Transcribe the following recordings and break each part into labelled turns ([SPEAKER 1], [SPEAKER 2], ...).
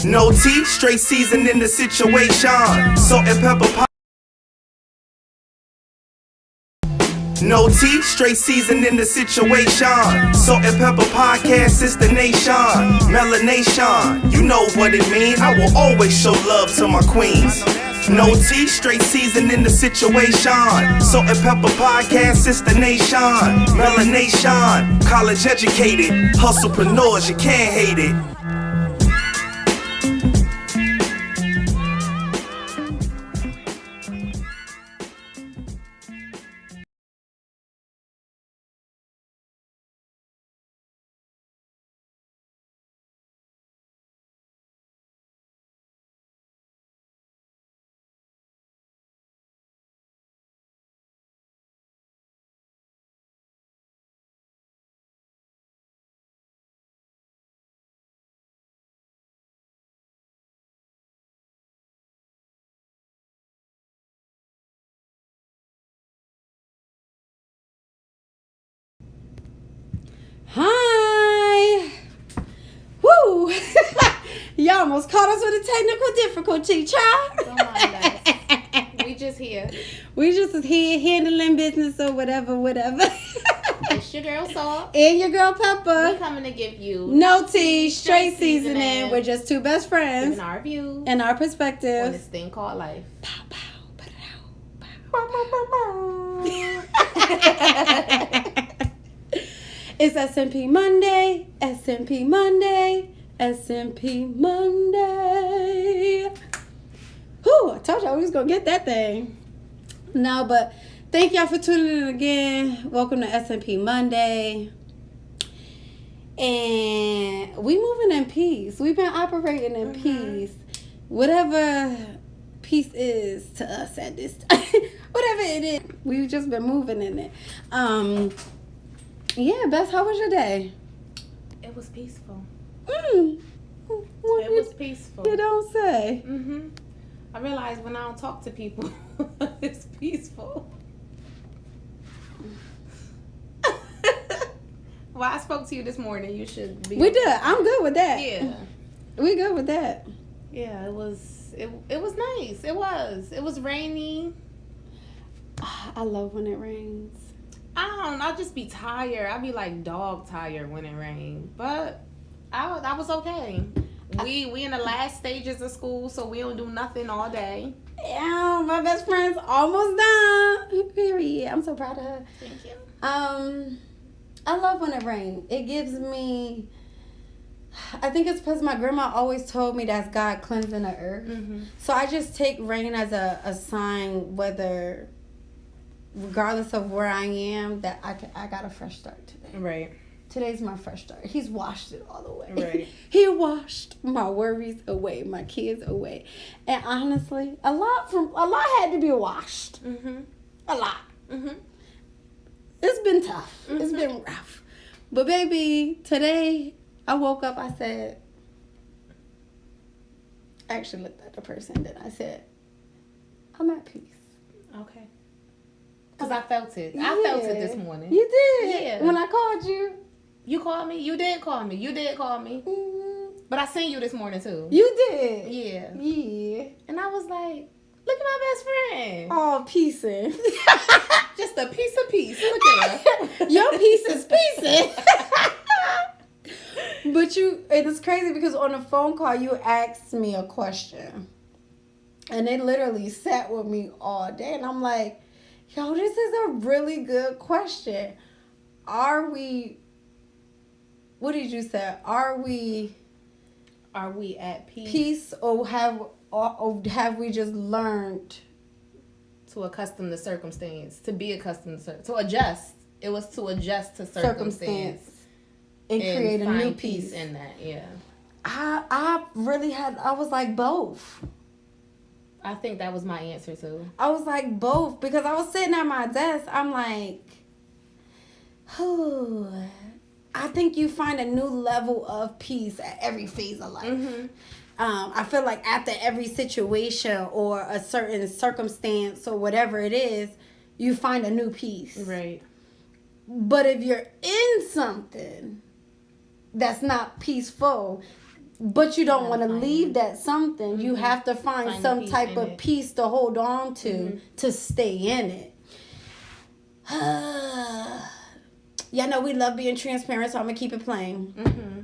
[SPEAKER 1] No tea, straight season in the situation. Salt and pepper. No tea, straight season in the situation. Salt and Peppa podcast is the nation. Melanation, you know what it mean. I will always show love to my queens. No tea, straight season in the situation. Salt and Peppa podcast is the nation. Melanation, college educated, hustlepreneurs, you can't hate it.
[SPEAKER 2] Hi. Woo. Y'all almost caught us with a technical difficulty, child.
[SPEAKER 3] Don't mind us. We just here.
[SPEAKER 2] We just was here handling business or whatever.
[SPEAKER 3] It's your girl Sault.
[SPEAKER 2] And your girl Peppa.
[SPEAKER 3] We're coming to give you
[SPEAKER 2] no tea, straight seasoning. We're just two best friends.
[SPEAKER 3] Giving our views
[SPEAKER 2] and our
[SPEAKER 3] on
[SPEAKER 2] perspectives.
[SPEAKER 3] this thing called life.
[SPEAKER 2] Pow, pow, pow. It's SMP Monday, SMP Monday, SMP Monday. Whew, I told y'all we was going to get that thing. No, but thank y'all for tuning in again. Welcome to SMP Monday. And we moving in peace. We've been operating in peace. Whatever peace is to us at this time. Whatever it is. We've just been moving in it. Yeah, Bess, how was your day?
[SPEAKER 3] It was peaceful.
[SPEAKER 2] It
[SPEAKER 3] was peaceful.
[SPEAKER 2] You don't say.
[SPEAKER 3] I realized when I don't talk to people, it's peaceful. Well, I spoke to you this morning. You should be.
[SPEAKER 2] We did. I'm good with that.
[SPEAKER 3] Yeah.
[SPEAKER 2] We good with that.
[SPEAKER 3] Yeah, it was. It was nice. It was. It was rainy.
[SPEAKER 2] I love when it rains.
[SPEAKER 3] I'll just be tired. I'll be like dog tired when it rains. But I was okay. We in the last stages of school, so we don't do nothing all day.
[SPEAKER 2] Yeah, my best friend's almost done. Period. I'm so proud of her.
[SPEAKER 3] Thank you.
[SPEAKER 2] I love when it rains. It gives me, I think it's because my grandma always told me that's God cleansing the earth. So I just take rain as a sign, whether, regardless of where I am, that I got a fresh start today.
[SPEAKER 3] Right.
[SPEAKER 2] Today's my fresh start. He's washed it all away.
[SPEAKER 3] Right.
[SPEAKER 2] He washed my worries away, my kids away. And honestly, a lot had to be washed. A lot. It's been tough. It's been rough. But baby, today I woke up, I said, I actually looked at the person, then I said, I'm at peace.
[SPEAKER 3] Okay. Because I felt it. I felt it this morning.
[SPEAKER 2] You did?
[SPEAKER 3] Yeah.
[SPEAKER 2] When I called you.
[SPEAKER 3] You called me? You did call me. You did call me. But I seen you this morning too.
[SPEAKER 2] You did?
[SPEAKER 3] Yeah.
[SPEAKER 2] Yeah.
[SPEAKER 3] And I was like, look at my best friend.
[SPEAKER 2] Oh, piecing.
[SPEAKER 3] Just a piece of peace. Look at her.
[SPEAKER 2] Your piece is piecing. But it is crazy because on a phone call, you asked me a question. And they literally sat with me all day. And I'm like, yo, this is a really good question. What did you say? Are we
[SPEAKER 3] at
[SPEAKER 2] peace or have we just learned
[SPEAKER 3] to accustom the circumstance, to be accustomed to adjust? It was to adjust to circumstance
[SPEAKER 2] and create a
[SPEAKER 3] find
[SPEAKER 2] new peace
[SPEAKER 3] in that. Yeah.
[SPEAKER 2] I was like both.
[SPEAKER 3] I think that was my answer too.
[SPEAKER 2] I was like both because I was sitting at my desk. I'm like, I think you find a new level of peace at every phase of life. I feel like after every situation or a certain circumstance or whatever it is, you find a new peace.
[SPEAKER 3] Right.
[SPEAKER 2] But if you're in something that's not peaceful, But you don't want to
[SPEAKER 3] find
[SPEAKER 2] leave
[SPEAKER 3] it.
[SPEAKER 2] that something. You have to find
[SPEAKER 3] Find the
[SPEAKER 2] some
[SPEAKER 3] peace
[SPEAKER 2] type
[SPEAKER 3] in
[SPEAKER 2] of
[SPEAKER 3] it.
[SPEAKER 2] peace to hold on to stay in it. Y'all know we love being transparent, so I'm going to keep it plain.
[SPEAKER 3] Mm-hmm.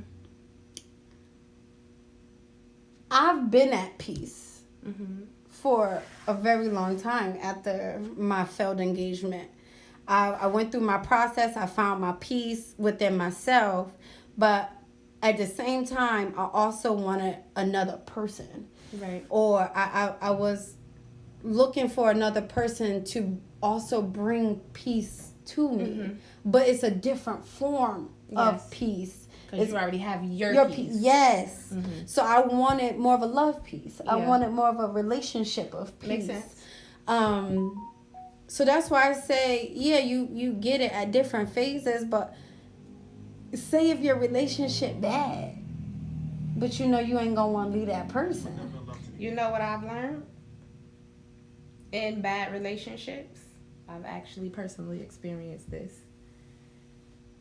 [SPEAKER 2] I've been at peace
[SPEAKER 3] Mm-hmm.
[SPEAKER 2] for a very long time after my failed engagement. I went through my process. I found my peace within myself. But at the same time, I also wanted another person.
[SPEAKER 3] Right.
[SPEAKER 2] Or I was looking for another person to also bring peace to me.
[SPEAKER 3] Mm-hmm.
[SPEAKER 2] But it's a different form of
[SPEAKER 3] Yes.
[SPEAKER 2] peace.
[SPEAKER 3] Because you already have your peace.
[SPEAKER 2] Yes.
[SPEAKER 3] Mm-hmm.
[SPEAKER 2] So I wanted more of a love piece. I
[SPEAKER 3] Yeah.
[SPEAKER 2] wanted more of a relationship of peace.
[SPEAKER 3] Makes sense.
[SPEAKER 2] So that's why I say, yeah, you get it at different phases, but say if your relationship bad, but you know you ain't gonna want to leave that person.
[SPEAKER 3] You know what I've learned? In bad relationships, I've actually personally experienced this.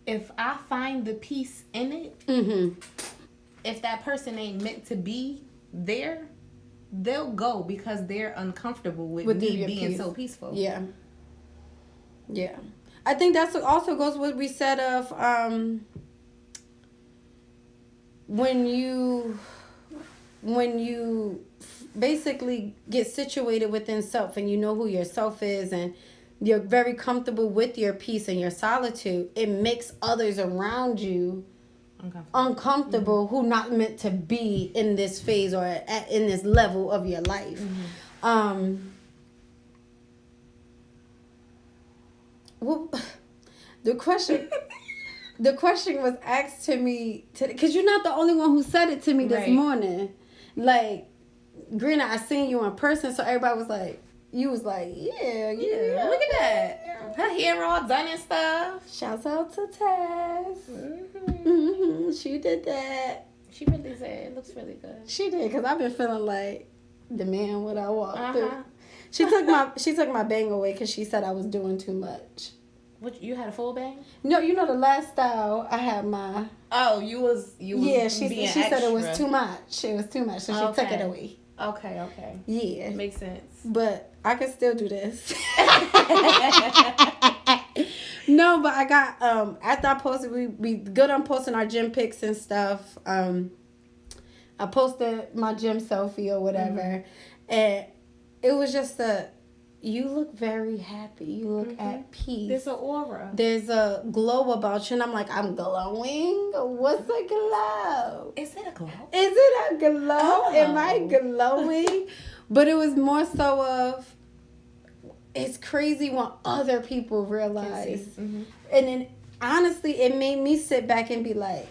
[SPEAKER 3] If I find the peace in it,
[SPEAKER 2] Mm-hmm.
[SPEAKER 3] if that person ain't meant to be there, they'll go because they're uncomfortable with me
[SPEAKER 2] your
[SPEAKER 3] being
[SPEAKER 2] peace.
[SPEAKER 3] so peaceful.
[SPEAKER 2] Yeah. Yeah. I think that's what also goes with what we said of when you basically get situated within self and you know who yourself is and you're very comfortable with your peace and your solitude, it makes others around you uncomfortable who not meant to be in this phase or in this level of your life. Well, the question was asked to me today, because you're not the only one who said it to me this
[SPEAKER 3] Right.
[SPEAKER 2] morning. Like, granted, I seen you in person, so everybody was like, you was like, yeah,
[SPEAKER 3] Look at that. Her hair all done and stuff.
[SPEAKER 2] Shouts out to Tess.
[SPEAKER 3] Mm-hmm.
[SPEAKER 2] She did that.
[SPEAKER 3] She really said it looks really good.
[SPEAKER 2] She did, because I've been feeling like the man when I walked through.
[SPEAKER 3] Uh-huh.
[SPEAKER 2] She took my bang away because she said I was doing too much.
[SPEAKER 3] What, you had a full bang?
[SPEAKER 2] No, you know the last style I had my...
[SPEAKER 3] Oh, you was
[SPEAKER 2] Yeah, she
[SPEAKER 3] being
[SPEAKER 2] said it was
[SPEAKER 3] extra.
[SPEAKER 2] too much. It was too much, so she took it away.
[SPEAKER 3] Okay.
[SPEAKER 2] Yeah.
[SPEAKER 3] Makes sense.
[SPEAKER 2] But I can still do this. No, but I got after I posted, we good on posting our gym pics and stuff. I posted my gym selfie or whatever, and it was just you look very happy. You look at peace.
[SPEAKER 3] There's an aura.
[SPEAKER 2] There's a glow about you, and I'm like, I'm glowing. What's a glow?
[SPEAKER 3] Is it a glow?
[SPEAKER 2] Is it a glow?
[SPEAKER 3] Oh.
[SPEAKER 2] Am I glowing? But it was more so of, it's crazy when other people realize.
[SPEAKER 3] Mm-hmm.
[SPEAKER 2] And then, honestly, it made me sit back and be like,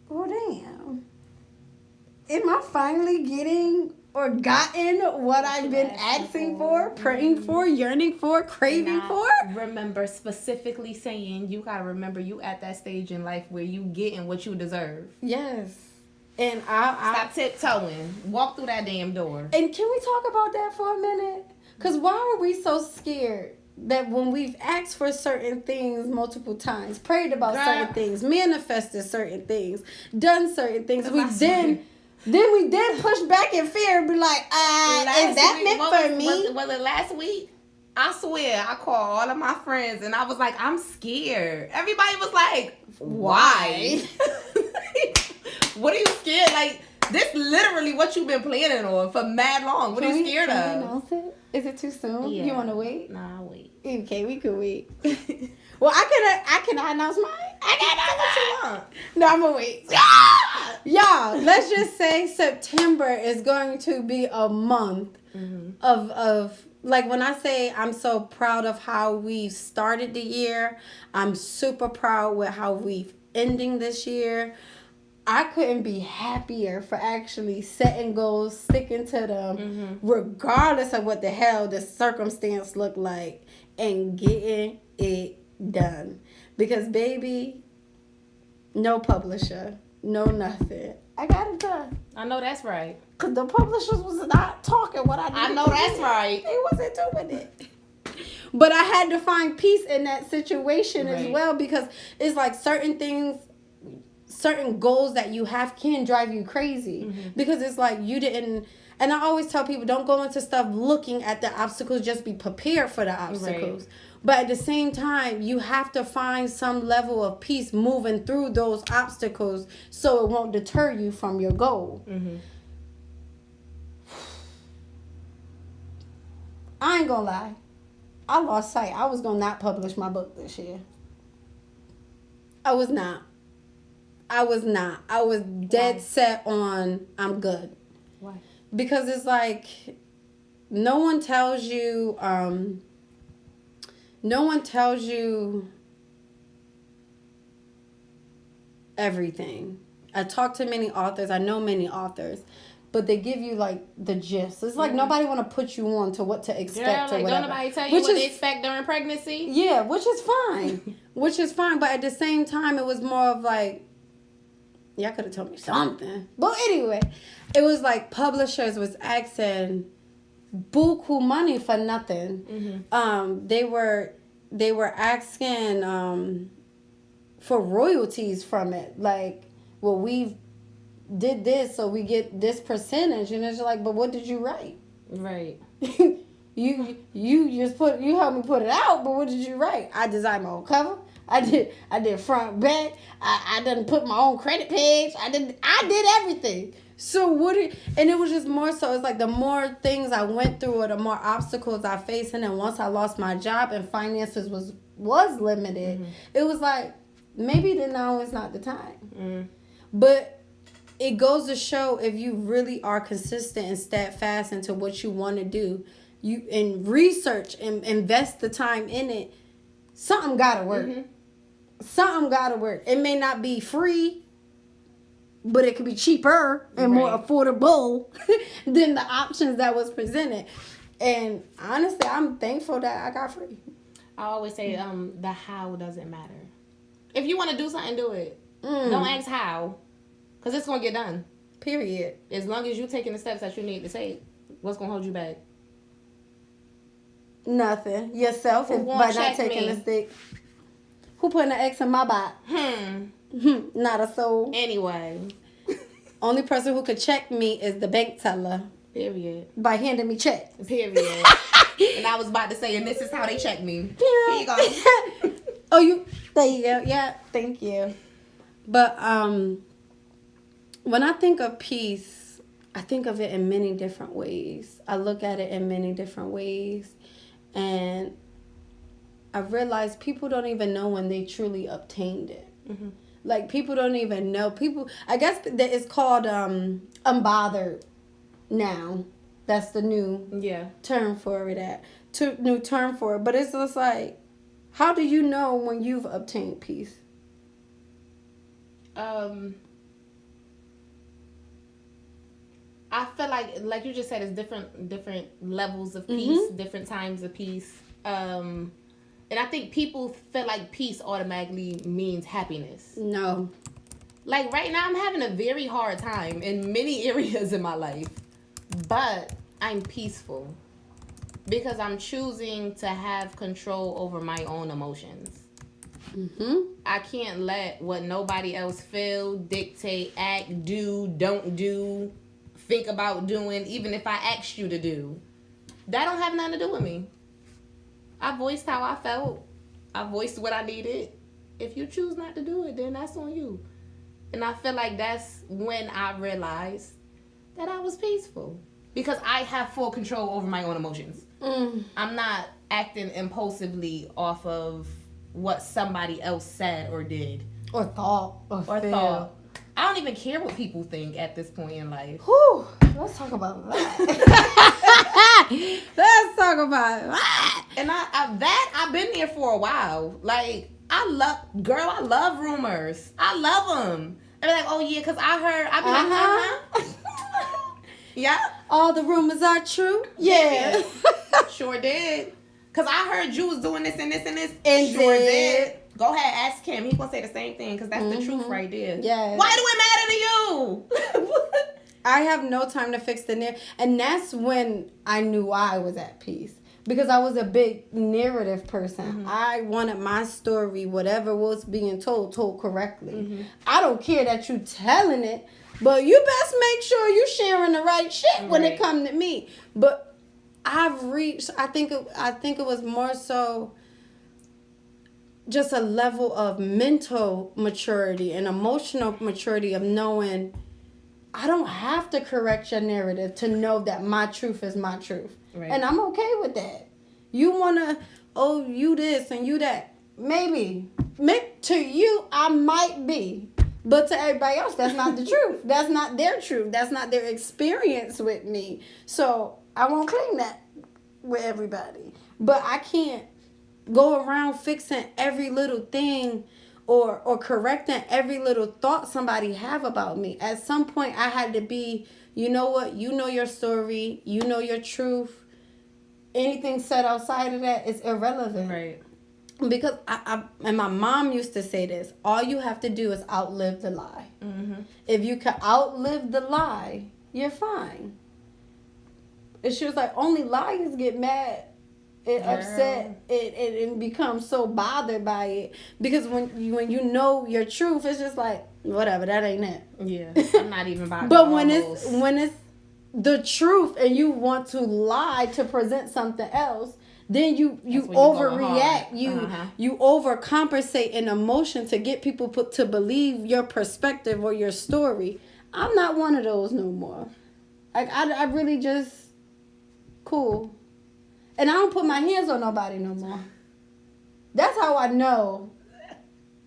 [SPEAKER 2] oh, damn. Am I finally getting or gotten what I've been asking for, praying for, yearning for, craving for?
[SPEAKER 3] Remember specifically saying, you got to remember you at that stage in life where you getting what you deserve.
[SPEAKER 2] Yes. And I
[SPEAKER 3] Stop tiptoeing. Walk through that damn door.
[SPEAKER 2] And can we talk about that for a minute? Because why are we so scared that when we've asked for certain things multiple times, prayed about certain things, manifested certain things, done certain things, we then push back in fear and be like, is that meant for me?
[SPEAKER 3] Was it last week? I swear, I called all of my friends and I was like, I'm scared. Everybody was like, why? What are you scared? Like, this literally what you've been planning on for mad long. What are you scared
[SPEAKER 2] Can we
[SPEAKER 3] of?
[SPEAKER 2] announce it? Is it too soon?
[SPEAKER 3] Yeah.
[SPEAKER 2] You want to wait?
[SPEAKER 3] Nah, I'll wait.
[SPEAKER 2] Okay, we can wait. Well, I can announce mine. I can announce
[SPEAKER 3] What you want?
[SPEAKER 2] No, I'm gonna wait. Y'all, let's just say September is going to be a month of like, when I say I'm so proud of how we started the year, I'm super proud with how we've ending this year. I couldn't be happier for actually setting goals, sticking to them, regardless of what the hell the circumstance looked like, and getting it done. Because, baby, no publisher, no nothing. I got it done.
[SPEAKER 3] I know that's right.
[SPEAKER 2] Because the publishers was not talking what I needed.
[SPEAKER 3] I know that's right.
[SPEAKER 2] They wasn't doing it. But I had to find peace in that situation as
[SPEAKER 3] Right.
[SPEAKER 2] well, because it's like certain things certain goals that you have can drive you crazy. Because it's like you didn't. And I always tell people, don't go into stuff looking at the obstacles. Just be prepared for the obstacles. Right. But at the same time, you have to find some level of peace moving through those obstacles so it won't deter you from your goal. I ain't gonna lie. I lost sight. I was gonna not publish my book this year. I was not. I was dead set on I'm good.
[SPEAKER 3] Why?
[SPEAKER 2] Because it's like no one tells you everything. I talk to many authors. I know many authors, but they give you like the gist. It's like nobody want to put you on to what to expect or whatever.
[SPEAKER 3] Don't nobody tell you what they expect during pregnancy?
[SPEAKER 2] Yeah, which is fine. But at the same time, it was more of like, y'all could have told me something. But anyway, it was like publishers was asking buku money for nothing. They were asking for royalties from it. Like, well, we did this, so we get this percentage, and it's like, but what did you write?
[SPEAKER 3] Right.
[SPEAKER 2] you helped me put it out, but what did you write? I designed my own cover. I did front back. I didn't put my own credit page. I did everything. So and it was just more so, it's like the more things I went through or the more obstacles I faced, and then once I lost my job and finances was limited, it was like, maybe now is not the time. But it goes to show, if you really are consistent and steadfast into what you want to do, you and research and invest the time in it, something gotta work. Something gotta work. It may not be free, but it could be cheaper and more affordable than the options that was presented. And honestly, I'm thankful that I got free.
[SPEAKER 3] I always say the how doesn't matter. If you want to do something, do it. Don't ask how, because it's going to get done.
[SPEAKER 2] Period.
[SPEAKER 3] As long as you're taking the steps that you need to take, what's going to hold you back?
[SPEAKER 2] Nothing. Yourself, by not taking the stick. Who putting an X in my bot? Not a soul.
[SPEAKER 3] Anyway.
[SPEAKER 2] Only person who could check me is the bank teller.
[SPEAKER 3] Period.
[SPEAKER 2] By handing me checks.
[SPEAKER 3] Period. And I was about to say, and this is how they check me. Here you go.
[SPEAKER 2] There you go. Yeah, thank you. But when I think of peace, I think of it in many different ways. I look at it in many different ways. And I've realized people don't even know when they truly obtained it. Like, people don't even know. People, I guess that it's called unbothered now. That's the new term for it. New term for it. But it's just like, how do you know when you've obtained peace?
[SPEAKER 3] I feel like you just said, it's different levels of peace, different times of peace. And I think people feel like peace automatically means happiness.
[SPEAKER 2] No.
[SPEAKER 3] Like right now, I'm having a very hard time in many areas in my life, but I'm peaceful because I'm choosing to have control over my own emotions. I can't let what nobody else feel, dictate, act, do, don't do, think about doing, even if I asked you to do. That don't have nothing to do with me. I voiced how I felt. I voiced what I needed. If you choose not to do it, then that's on you. And I feel like that's when I realized that I was peaceful. Because I have full control over my own emotions. I'm not acting impulsively off of what somebody else said or did.
[SPEAKER 2] Or thought. Or
[SPEAKER 3] thought. I don't even care what people think at this point in life.
[SPEAKER 2] Whew. Let's talk about that. Let's talk about that.
[SPEAKER 3] And I've been there for a while. Like, I love rumors. I love them. And they're like, oh yeah, because I heard, I be like, yeah.
[SPEAKER 2] All the rumors are true? Yeah.
[SPEAKER 3] Sure did. Because I heard you was doing this and this and this.
[SPEAKER 2] And
[SPEAKER 3] sure did. Go ahead, ask him. He gonna say the same thing because that's the truth right there.
[SPEAKER 2] Yeah.
[SPEAKER 3] Why do it matter to you?
[SPEAKER 2] I have no time to fix the near. And that's when I knew I was at peace. because I was a big narrative person. I wanted my story, whatever was being told correctly. I don't care that you telling it, but you best make sure you sharing the right shit when it come to me. But I've reached, I think it was more so just a level of mental maturity and emotional maturity of knowing I don't have to correct your narrative to know that my truth is my truth. Right. And I'm okay with that. You want to, you this and you that. Maybe. To you, I might be. But to everybody else, that's not the truth. That's not their truth. That's not their experience with me. So I won't claim that with everybody. But I can't go around fixing every little thing or correcting every little thought somebody have about me. At some point, I had to be, you know what? You know your story. You know your truth. Anything said outside of that is irrelevant. Right. Because I and my mom used to say this, all you have to do is outlive the lie. If you can outlive the lie, you're fine. And she was like, only liars get mad and upset and become so bothered by it. Because when you know your truth, it's just like, whatever, that ain't it.
[SPEAKER 3] Yeah, I'm not even bothered.
[SPEAKER 2] But when it's the truth and you want to lie to present something else, then you overreact. You overcompensate in emotion to get people to believe your perspective or your story. I'm not one of those no more. Like I really just cool. And I don't put my hands on nobody no more. That's how I know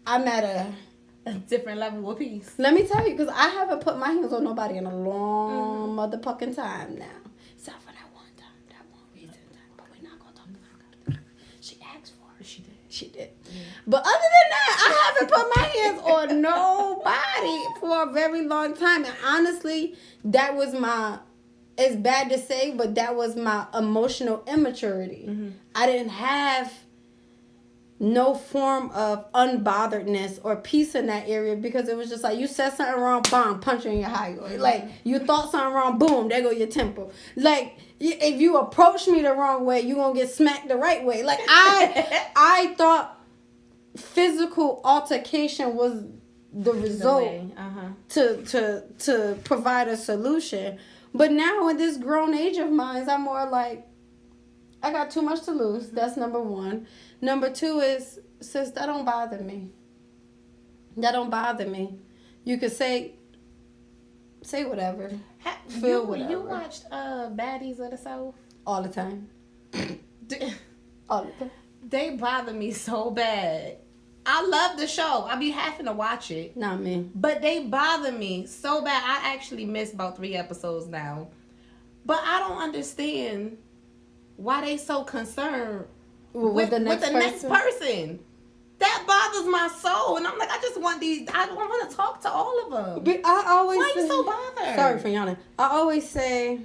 [SPEAKER 2] I'm at a
[SPEAKER 3] different level of peace.
[SPEAKER 2] Let me tell you, because I haven't put my hands on nobody in a long motherfucking time now. Except for that one time, that one reason time. But we're not going to talk about it. She asked for it. She did. Yeah. But other than that, I haven't put my hands on nobody for a very long time. And honestly, that was it's bad to say, but that was my emotional immaturity. I didn't have no form of unbotheredness or peace in that area because it was just like you said something wrong, bam, punch you in your hyoid. Like you thought something wrong, boom, there go your temple. Like if you approach me the wrong way, you gonna get smacked the right way. Like I thought physical altercation was the result to provide a solution. But now in this grown age of mine, I'm more like, I got too much to lose. That's number one. Number two is, sis, that don't bother me. That don't bother me. You could say whatever. Feel whatever.
[SPEAKER 3] You watched Baddies of the Soul?
[SPEAKER 2] All the time. All the time.
[SPEAKER 3] They bother me so bad. I love the show. I be having to watch it.
[SPEAKER 2] Not me.
[SPEAKER 3] But they bother me so bad. I actually missed about 3 episodes now. But I don't understand why they so concerned with the next person. That bothers my soul. And I'm like, I just want I want to talk to all of them.
[SPEAKER 2] But why
[SPEAKER 3] are you so bothered?
[SPEAKER 2] Sorry for yawning. I always say,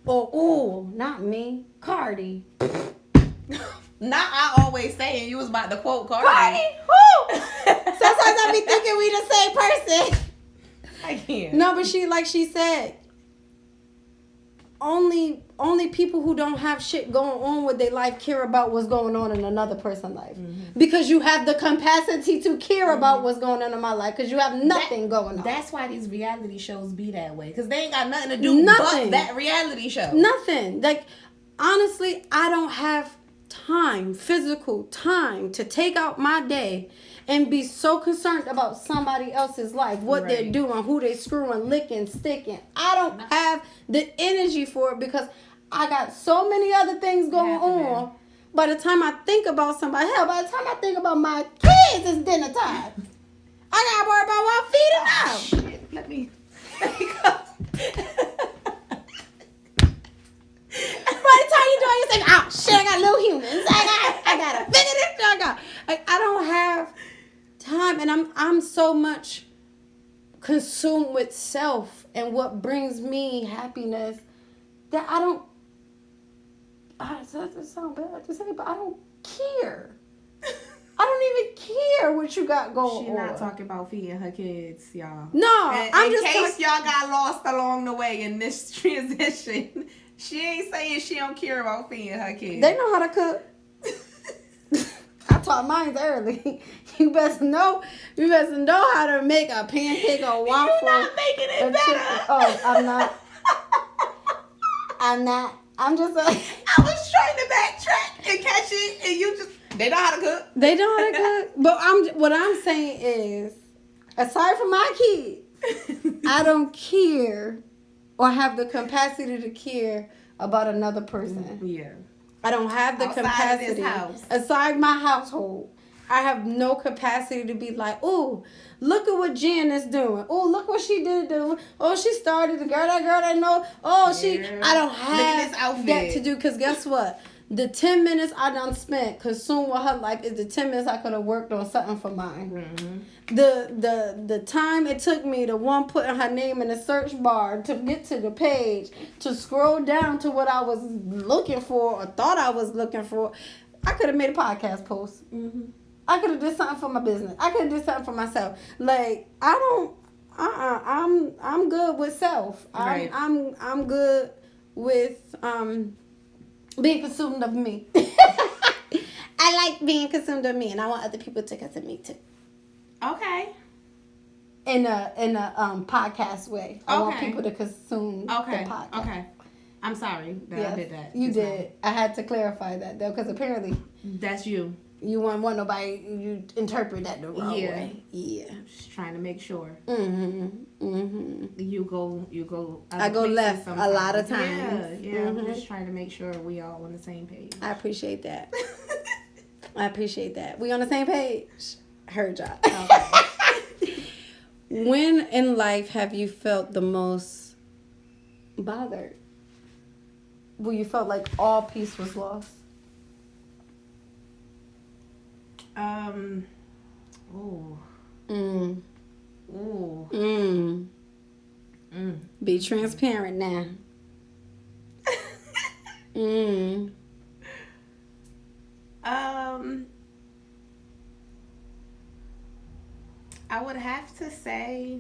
[SPEAKER 2] not me, Cardi.
[SPEAKER 3] Not I always saying you was about to quote Cardi.
[SPEAKER 2] Who? Sometimes I be thinking we the same person.
[SPEAKER 3] I can't.
[SPEAKER 2] No, but she said, only people who don't have shit going on with their life care about what's going on in another person's life. Because you have the capacity to care about what's going on in my life because you have nothing going on.
[SPEAKER 3] That's why these reality shows be that way because they ain't got nothing to do but that reality show.
[SPEAKER 2] Nothing. Like, honestly, I don't have physical time to take out my day and be so concerned about somebody else's life, what they're doing, who they screwing, licking, sticking. I don't have the energy for it because I got so many other things going on. By the time I think about somebody, by the time I think about my kids, it's dinner time. I gotta worry about what I'm feeding them.
[SPEAKER 3] Shit. Let me go.
[SPEAKER 2] By the time you do it, you say, oh shit, I got little humans. I gotta figure this out. I don't have time, and I'm so much consumed with self and what brings me happiness that I don't. That sounds bad to say, but I don't care. I don't even care what you got going on.
[SPEAKER 3] She's not talking about feeding her kids, y'all.
[SPEAKER 2] No,
[SPEAKER 3] in case y'all got lost along the way in this transition. She ain't saying she don't care about feeding her kids.
[SPEAKER 2] They know how to cook. I taught mine early. You best know how to make a pancake or waffle.
[SPEAKER 3] You're not making it better.
[SPEAKER 2] Oh, I'm not. I'm just like.
[SPEAKER 3] I was trying to backtrack and catch it, and you just. They know how to cook.
[SPEAKER 2] They know how to cook. But what I'm saying is, aside from my kids, I don't care or have the capacity to care about another person.
[SPEAKER 3] Yeah.
[SPEAKER 2] I don't have the capacity.
[SPEAKER 3] Of this house.
[SPEAKER 2] Aside my household, I have no capacity to be like, oh, look at what Jen is doing. Oh, look what she did. Oh, she started. That girl that know. Oh, I don't have that to do. Because guess what? The 10 minutes I done spent consumed with her life is the 10 minutes I could have worked on something for mine. Mm-hmm. The time it took me to putting her name in the search bar, to get to the page, to scroll down to what I was looking for or thought I was looking for, I could have made a podcast post. Mm-hmm. I could have did something for my business. I could have did something for myself. Like, I don't. I'm good with self.
[SPEAKER 3] Right.
[SPEAKER 2] I'm good with being consumed of me. I like being consumed of me, and I want other people to consume me too.
[SPEAKER 3] Okay.
[SPEAKER 2] In a podcast way. I want people to consume the podcast.
[SPEAKER 3] Okay. I'm sorry that I did that.
[SPEAKER 2] You did. I had to clarify that though, because apparently
[SPEAKER 3] that's you.
[SPEAKER 2] You wouldn't want nobody. You interpret that the wrong way.
[SPEAKER 3] Yeah. Just trying to make sure. You go.
[SPEAKER 2] I go left sometimes. A lot of times.
[SPEAKER 3] Yeah. I'm just trying to make sure we all on the same page.
[SPEAKER 2] I appreciate that. We on the same page. Her job. Okay. When in life have you felt the most bothered? Where you felt like all peace was lost? Be transparent now.
[SPEAKER 3] I would have to say,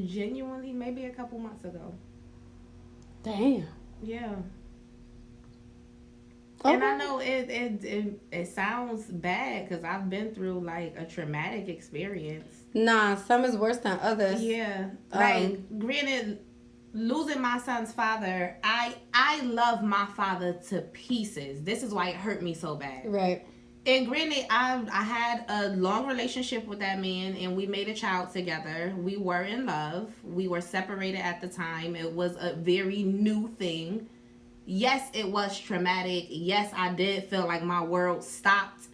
[SPEAKER 3] genuinely, maybe a couple months ago.
[SPEAKER 2] Damn.
[SPEAKER 3] Yeah.
[SPEAKER 2] Okay.
[SPEAKER 3] And I know it sounds bad because I've been through like a traumatic experience.
[SPEAKER 2] Nah, some is worse than others.
[SPEAKER 3] Yeah. Like, granted, losing my son's father, I love my father to pieces. This is why it hurt me so bad.
[SPEAKER 2] Right.
[SPEAKER 3] And granted, I had a long relationship with that man, and we made a child together. We were in love. We were separated at the time. It was a very new thing. Yes, it was traumatic. Yes, I did feel like my world stopped.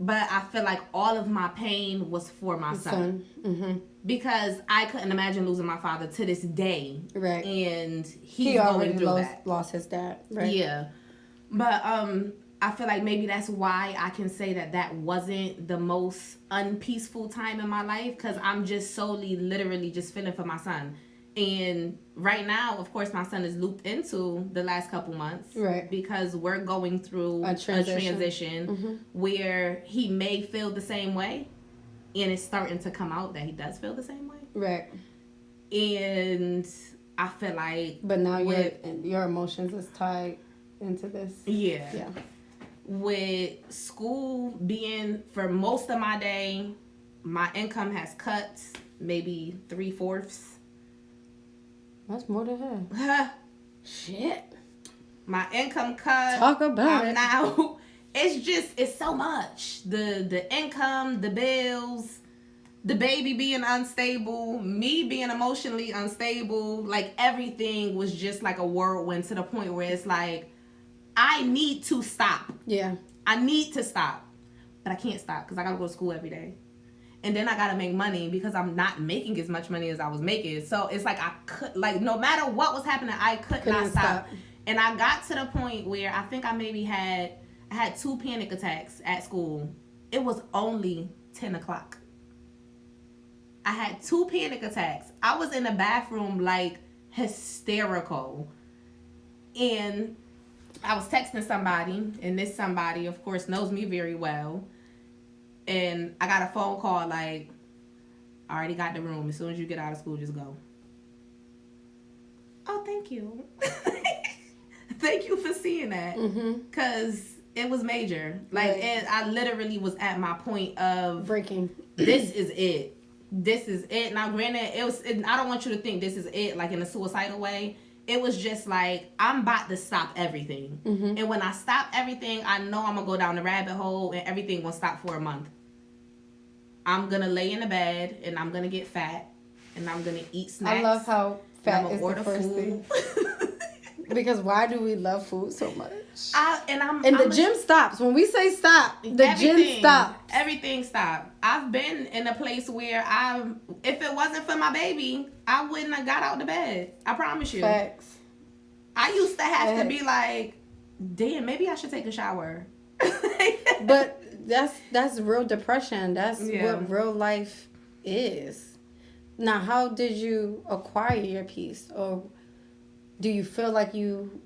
[SPEAKER 3] But I feel like all of my pain was for my son. Mm-hmm. Because I couldn't imagine losing my father to this day.
[SPEAKER 2] Right.
[SPEAKER 3] And he already
[SPEAKER 2] lost his dad. Right.
[SPEAKER 3] Yeah. But I feel like maybe that's why I can say that wasn't the most unpeaceful time in my life. Because I'm just solely, literally just feeling for my son. And right now, of course, my son is looped into the last couple months. Right. Because we're going through a transition where he may feel the same way. And it's starting to come out that he does feel the same way. Right. And I feel like...
[SPEAKER 2] But now your emotions is tied into this.
[SPEAKER 3] Yeah. Yeah. With school being, for most of my day, my income has cut maybe 3/4.
[SPEAKER 2] That's more than her. Shit.
[SPEAKER 3] My income cut.
[SPEAKER 2] Talk about it.
[SPEAKER 3] Now, it's so much. The income, the bills, the baby being unstable, me being emotionally unstable, like everything was just like a whirlwind to the point where it's like, I need to stop. Yeah. I need to stop. But I can't stop because I got to go to school every day. And then I got to make money because I'm not making as much money as I was making. So it's like I could, like, no matter what was happening, I couldn't not stop. And I got to the point where I think I had 2 panic attacks at school. It was only 10 o'clock. I had 2 panic attacks. I was in the bathroom like hysterical. And I was texting somebody, and this somebody, of course, knows me very well. And I got a phone call like, I already got the room. As soon as you get out of school, just go. Oh, thank you. Thank you for seeing that. Because it was major. Like, I literally was at my point of
[SPEAKER 2] breaking.
[SPEAKER 3] This is it. This is it. Now, granted, I don't want you to think this is it, like in a suicidal way. It was just like, I'm about to stop everything. And when I stop everything, I know I'm going to go down the rabbit hole and everything will stop for a month. I'm going to lay in the bed and I'm going to get fat and I'm going to eat snacks.
[SPEAKER 2] I love how fat is the first
[SPEAKER 3] food.
[SPEAKER 2] thing. Because why do we love food so much?
[SPEAKER 3] The
[SPEAKER 2] gym stops. When we say stop, the gym stops.
[SPEAKER 3] Everything stopped. I've been in a place where if it wasn't for my baby, I wouldn't have got out of bed. I promise you.
[SPEAKER 2] Facts.
[SPEAKER 3] I used to have to be like, damn, maybe I should take a shower.
[SPEAKER 2] But that's real depression. That's what real life is. Now, how did you acquire your peace? Or do you feel like you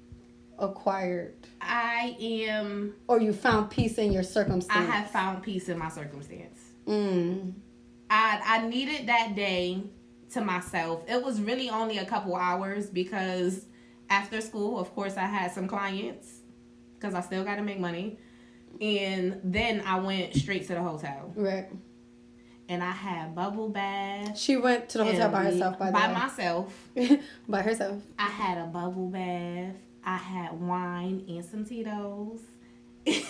[SPEAKER 2] acquired? Or you found peace in your circumstance?
[SPEAKER 3] I have found peace in my circumstance. I needed that day to myself. It was really only a couple hours because after school, of course, I had some clients because I still got to make money. And then I went straight to the hotel.
[SPEAKER 2] Right.
[SPEAKER 3] And I had bubble baths.
[SPEAKER 2] She went to the hotel by herself,
[SPEAKER 3] by myself.
[SPEAKER 2] By herself.
[SPEAKER 3] I had a bubble bath. I had wine and some Tito's.
[SPEAKER 2] I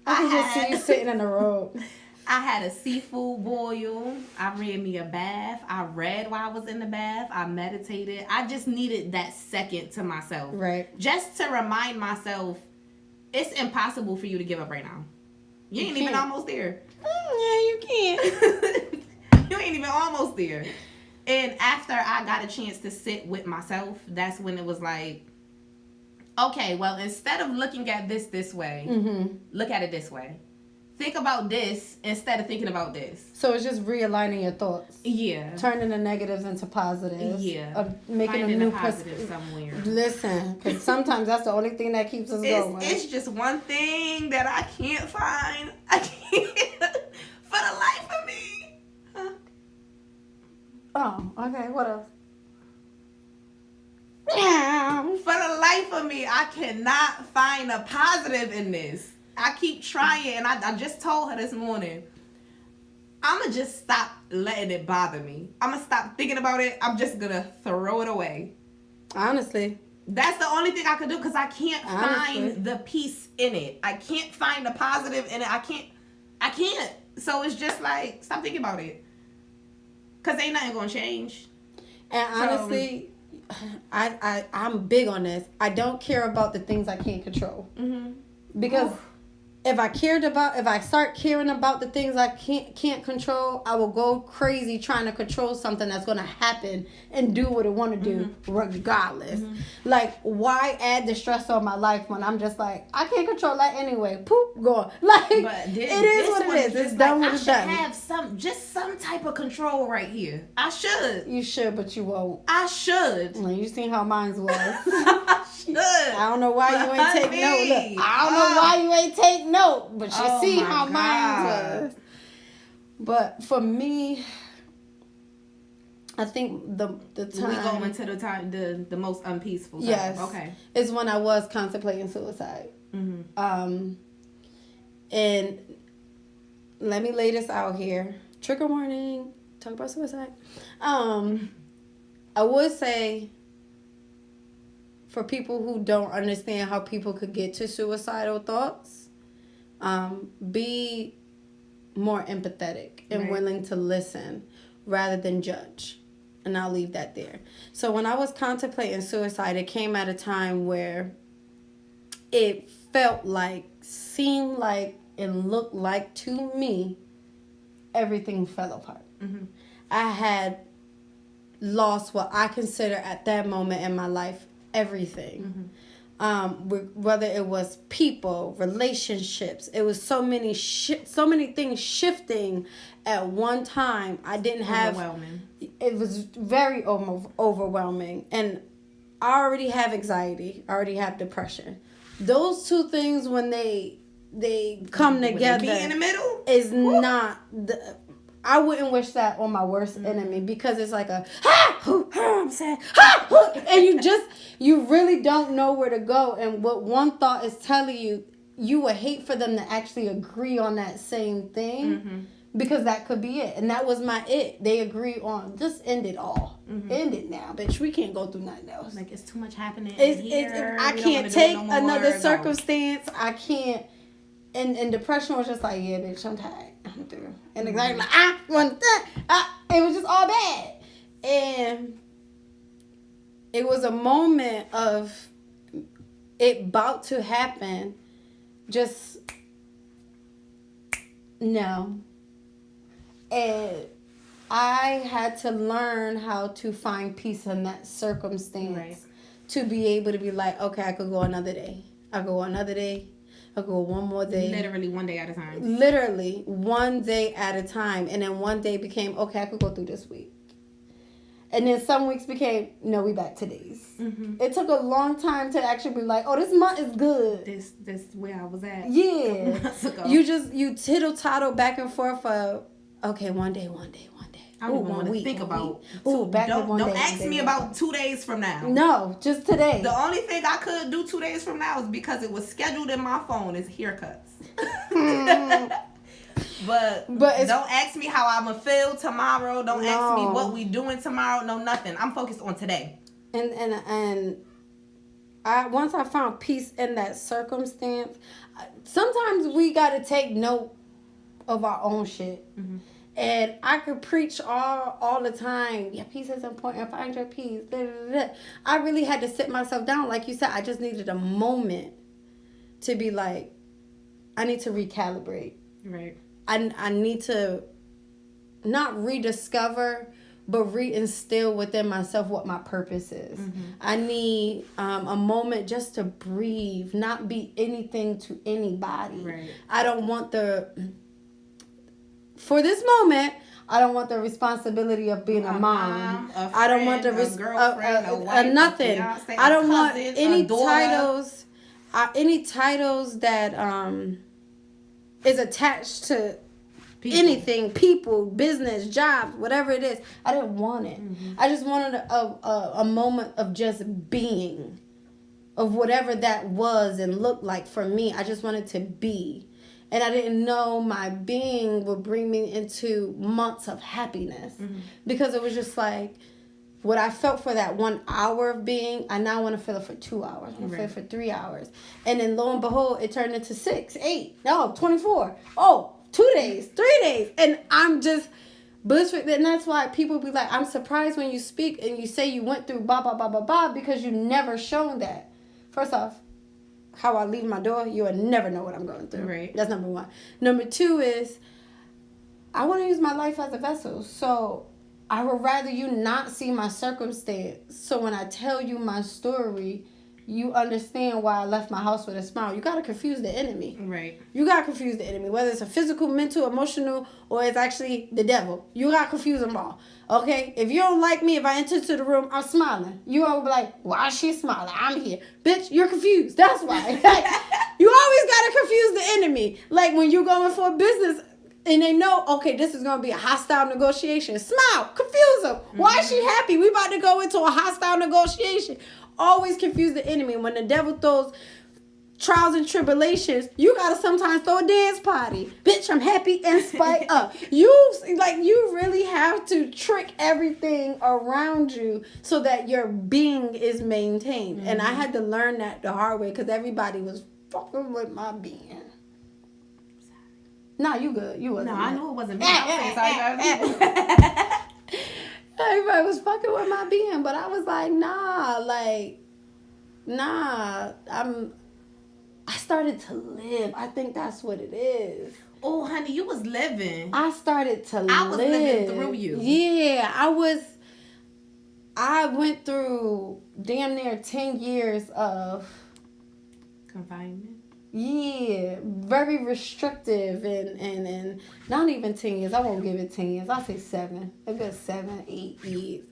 [SPEAKER 2] can just see you sitting in the robe.
[SPEAKER 3] I had a seafood boil. I read me a bath. I read while I was in the bath. I meditated. I just needed that second to myself.
[SPEAKER 2] Right.
[SPEAKER 3] Just to remind myself, it's impossible for you to give up right now. You ain't even almost there.
[SPEAKER 2] Yeah, you can't.
[SPEAKER 3] You ain't even almost there. And after I got a chance to sit with myself, that's when it was like, okay, well, instead of looking at this way, look at it this way. Think about this instead of thinking about this.
[SPEAKER 2] So it's just realigning your thoughts.
[SPEAKER 3] Yeah.
[SPEAKER 2] Turning the negatives into positives.
[SPEAKER 3] Yeah.
[SPEAKER 2] Making
[SPEAKER 3] Finding
[SPEAKER 2] a new
[SPEAKER 3] positive somewhere.
[SPEAKER 2] Listen, because sometimes that's the only thing that keeps us going.
[SPEAKER 3] It's just one thing that I can't find. I can't. For the life of me. Huh?
[SPEAKER 2] Oh, okay. What else?
[SPEAKER 3] For the life of me, I cannot find a positive in this. I keep trying, and I just told her this morning, I'm going to just stop letting it bother me. I'm going to stop thinking about it. I'm just going to throw it away.
[SPEAKER 2] Honestly.
[SPEAKER 3] That's the only thing I could do because I can't find the peace in it. I can't find the positive in it. I can't. So it's just like, stop thinking about it. Because ain't nothing going to change.
[SPEAKER 2] And honestly, I'm big on this. I don't care about the things I can't control. Because if I start caring about the things I can't control, I will go crazy trying to control something that's going to happen and do what it want to do regardless. Like, why add the stress on my life when I'm just like, I can't control that anyway. Poop, gone. Like, it is what it is. It's done what it's done.
[SPEAKER 3] I should have some type of control right here. I should.
[SPEAKER 2] You should, but you won't.
[SPEAKER 3] I should.
[SPEAKER 2] Well, you seen how mine was.
[SPEAKER 3] Should.
[SPEAKER 2] I don't know why you ain't take note. Look, I don't know why you ain't take note, but you see how mine was. But for me, I think the time
[SPEAKER 3] we go into the time the most unpeaceful time.
[SPEAKER 2] Yes.
[SPEAKER 3] Okay.
[SPEAKER 2] Is when I was contemplating suicide. And let me lay this out here. Trigger warning. Talk about suicide. I would say, for people who don't understand how people could get to suicidal thoughts, be more empathetic and willing to listen rather than judge. And I'll leave that there. So when I was contemplating suicide, it came at a time where it felt like, seemed like, and looked like to me, everything fell apart. I had lost what I consider at that moment in my life everything. Whether it was people, relationships, it was so many things shifting at one time. I didn't have
[SPEAKER 3] overwhelming.
[SPEAKER 2] It was very overwhelming, and I already have anxiety. I already have depression. Those two things, when they come together,
[SPEAKER 3] be in the middle
[SPEAKER 2] is not the. I wouldn't wish that on my worst enemy, because it's like a I'm sad, and you really don't know where to go. And what one thought is telling you, you would hate for them to actually agree on that same thing, because that could be it. And that was my it. They agree on just end it all. End it now, bitch. We can't go through nothing else.
[SPEAKER 3] Like, it's too much happening
[SPEAKER 2] here. I can't take another circumstance. I can't. And depression was just like, yeah, bitch, I'm tired. I'm through. And exactly like, I want that. It was just all bad. And it was a moment of it about to happen. Just no. And I had to learn how to find peace in that circumstance, to be able to be like, okay, I could go another day. I could go another day. I could go one more day.
[SPEAKER 3] Literally one day at a time.
[SPEAKER 2] Literally one day at a time. And then one day became, okay, I could go through this week. And then some weeks became, no, we back to days. It took a long time to actually be like, oh, this month is good.
[SPEAKER 3] This where I was at.
[SPEAKER 2] Yeah. You tittle-tattle back and forth for, okay, one day.
[SPEAKER 3] I don't even want to think about.
[SPEAKER 2] Don't
[SPEAKER 3] ask me about 2 days from now.
[SPEAKER 2] No, just today.
[SPEAKER 3] The only thing I could do 2 days from now is because it was scheduled in my phone is haircuts. But don't ask me how I'm gonna feel tomorrow. Don't ask me what we doing tomorrow. No, nothing. I'm focused on today.
[SPEAKER 2] And once I found peace in that circumstance, sometimes we gotta take note of our own shit. And I could preach all the time. Yeah, peace is important. Find your peace. I really had to sit myself down. Like you said, I just needed a moment to be like, I need to recalibrate.
[SPEAKER 3] Right.
[SPEAKER 2] I need to not rediscover, but reinstill within myself what my purpose is. I need a moment just to breathe, not be anything to anybody.
[SPEAKER 3] Right.
[SPEAKER 2] I don't want for this moment, I don't want the responsibility of being a mom.
[SPEAKER 3] A friend,
[SPEAKER 2] I don't want the
[SPEAKER 3] girlfriend, a wife,
[SPEAKER 2] nothing.
[SPEAKER 3] A fiance,
[SPEAKER 2] I don't want
[SPEAKER 3] cousin,
[SPEAKER 2] any titles. Any titles that is attached to anything, people, business, jobs, whatever it is. I didn't want it. I just wanted a moment of just being, of whatever that was and looked like for me. I just wanted to be. And I didn't know my being would bring me into months of happiness. Because it was just like, what I felt for that 1 hour of being, I now want to feel it for 2 hours. I want to feel it for 3 hours. And then lo and behold, it turned into 6, 8, 24. Oh, 2 days, 3 days. And I'm just blissful. And that's why people be like, I'm surprised when you speak and you say you went through blah, blah, blah, blah, blah, because you never shown that. First off, how I leave my door, you will never know what I'm going through.
[SPEAKER 3] Right.
[SPEAKER 2] That's number one. Number two is, I want to use my life as a vessel. So I would rather you not see my circumstance. So when I tell you my story, you understand why I left my house with a smile. You got to confuse the enemy.
[SPEAKER 3] Right.
[SPEAKER 2] You got to confuse the enemy. Whether it's a physical, mental, emotional, or it's actually the devil. You got to confuse them all. Okay? If you don't like me, if I enter into the room, I'm smiling. You all be like, why is she smiling? I'm here. Bitch, you're confused. That's why. You always got to confuse the enemy. Like when you're going for a business and they know, okay, this is going to be a hostile negotiation. Smile. Confuse them. Why is she happy? We about to go into a hostile negotiation. Always confuse the enemy. When the devil throws trials and tribulations, you gotta sometimes throw a dance party. Bitch, I'm happy in spite of. You really have to trick everything around you so that your being is maintained. And I had to learn that the hard way because everybody was fucking with my being. Nah, you good. You wasn't.
[SPEAKER 3] No, I knew it wasn't me. I was saying sorry.
[SPEAKER 2] Everybody was fucking with my being, but I was like, I started to live. I think that's what it is.
[SPEAKER 3] Oh, honey, you was living.
[SPEAKER 2] I started to live.
[SPEAKER 3] I was living through you.
[SPEAKER 2] Yeah, I went through damn near 10 years of
[SPEAKER 3] confinement.
[SPEAKER 2] Yeah, very restrictive and not even 10 years. I won't give it 10 years. I'll say 7. A good 7, 8 years